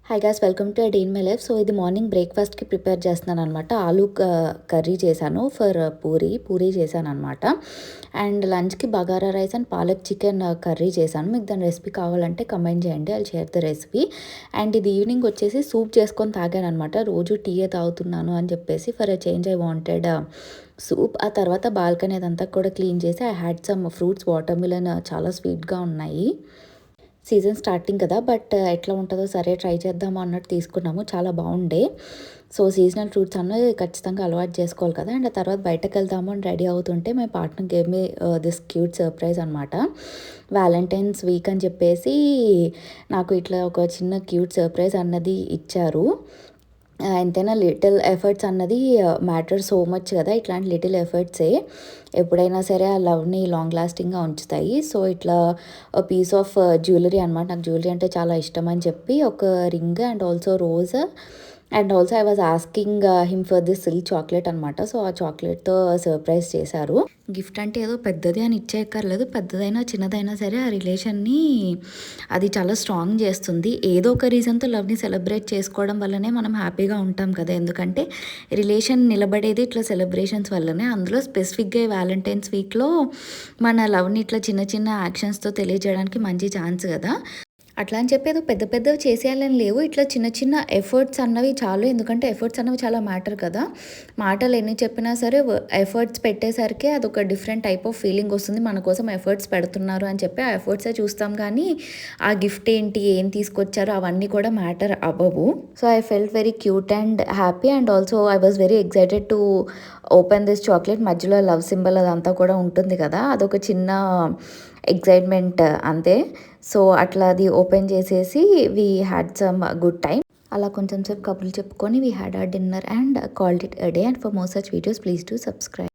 Hi guys, welcome to day in my life. So ఇది morning బ్రేక్ఫాస్ట్కి prepare చేస్తున్నాను అనమాట. ఆలూ కర్రీ చేశాను ఫర్ పూరీ చేశాను అనమాట. అండ్ లంచ్కి bagara rice and palak chicken curry చేశాను. మీకు దాని రెసిపీ కావాలంటే కమెంట్ చేయండి, I share the recipe. And ఇది ఈవినింగ్ వచ్చేసి సూప్ చేసుకొని తాగాను అనమాట. రోజు టీయే తాగుతున్నాను అని చెప్పేసి for a change I wanted soup. ఆ తర్వాత బాల్కనీ అదంతా కూడా క్లీన్ చేసి I had some fruits. Water melon చాలా స్వీట్గా ఉన్నాయి. సీజన్ స్టార్టింగ్ కదా, బట్ ఎట్లా ఉంటుందో సరే ట్రై చేద్దాము అన్నట్టు తీసుకున్నాము. చాలా బాగుండే. సో సీజనల్ ఫ్రూట్స్ అన్నది ఖచ్చితంగా అలవాటు చేసుకోవాలి కదా. అండ్ ఆ తర్వాత బయటకు వెళ్దాము అని రెడీ అవుతుంటే my partner gave me this cute surprise అనమాట. వ్యాలంటైన్స్ వీక్ అని చెప్పేసి నాకు ఇట్లా ఒక చిన్న క్యూట్ సర్ప్రైజ్ అన్నది ఇచ్చారు. ఎంతైనా లిటిల్ ఎఫర్ట్స్ అన్నది మ్యాటర్ సో మచ్ కదా. ఇట్లాంటి లిటిల్ ఎఫర్ట్సే ఎప్పుడైనా సరే ఆ లవ్ని లాంగ్ లాస్టింగ్గా ఉంచుతాయి. సో ఇట్లా పీస్ ఆఫ్ జ్యువెలరీ అనమాట. నాకు జ్యువెలరీ అంటే చాలా ఇష్టం అని చెప్పి ఒక ring and also rose and also I was asking him for this silk chocolate అనమాట. సో ఆ చాక్లెట్తో సర్ప్రైజ్ చేశారు. గిఫ్ట్ అంటే ఏదో పెద్దది అని ఇచ్చేయక్కర్లేదు, పెద్దదైనా చిన్నదైనా సరే ఆ రిలేషన్ని అది చాలా స్ట్రాంగ్ చేస్తుంది. ఏదో ఒక రీజన్తో లవ్ని సెలబ్రేట్ చేసుకోవడం వల్లనే మనం హ్యాపీగా ఉంటాం కదా. ఎందుకంటే రిలేషన్ నిలబడేది ఇట్లా సెలబ్రేషన్స్ వల్లనే. అందులో స్పెసిఫిక్గా వ్యాలంటైన్స్ వీక్లో మన లవ్ని ఇట్లా చిన్న చిన్న యాక్షన్స్తో తెలియజేయడానికి మంచి ఛాన్స్ కదా. అట్లా అని చెప్పి ఏదో పెద్ద పెద్దవి చేసేయాలని లేవు. ఇట్లా చిన్న చిన్న ఎఫర్ట్స్ అన్నవి చాలు. ఎందుకంటే ఎఫర్ట్స్ అన్నవి చాలా మ్యాటర్ కదా. మాటలు ఎన్ని చెప్పినా సరే ఎఫర్ట్స్ పెట్టేసరికి అదొక డిఫరెంట్ టైప్ ఆఫ్ ఫీలింగ్ వస్తుంది. మన కోసం ఎఫర్ట్స్ పెడుతున్నారు అని చెప్పి ఆ ఎఫర్ట్సే చూస్తాం, కానీ ఆ గిఫ్ట్ ఏంటి, ఏం తీసుకొచ్చారో అవన్నీ కూడా మ్యాటర్ అవ్వవు. So I felt very cute and happy and also I was very excited to open this chocolate. మధ్యలో లవ్ సింబల్ అదంతా కూడా ఉంటుంది కదా, అదొక చిన్న ఎక్సైట్మెంట్ అంతే. సో అట్లా అది ఓపెన్ చేసేసి we had some good time. అలా కొంచెం సేపు కబుర్లు చెప్పుకొని we had our dinner and called it a day. And for more such videos please do subscribe.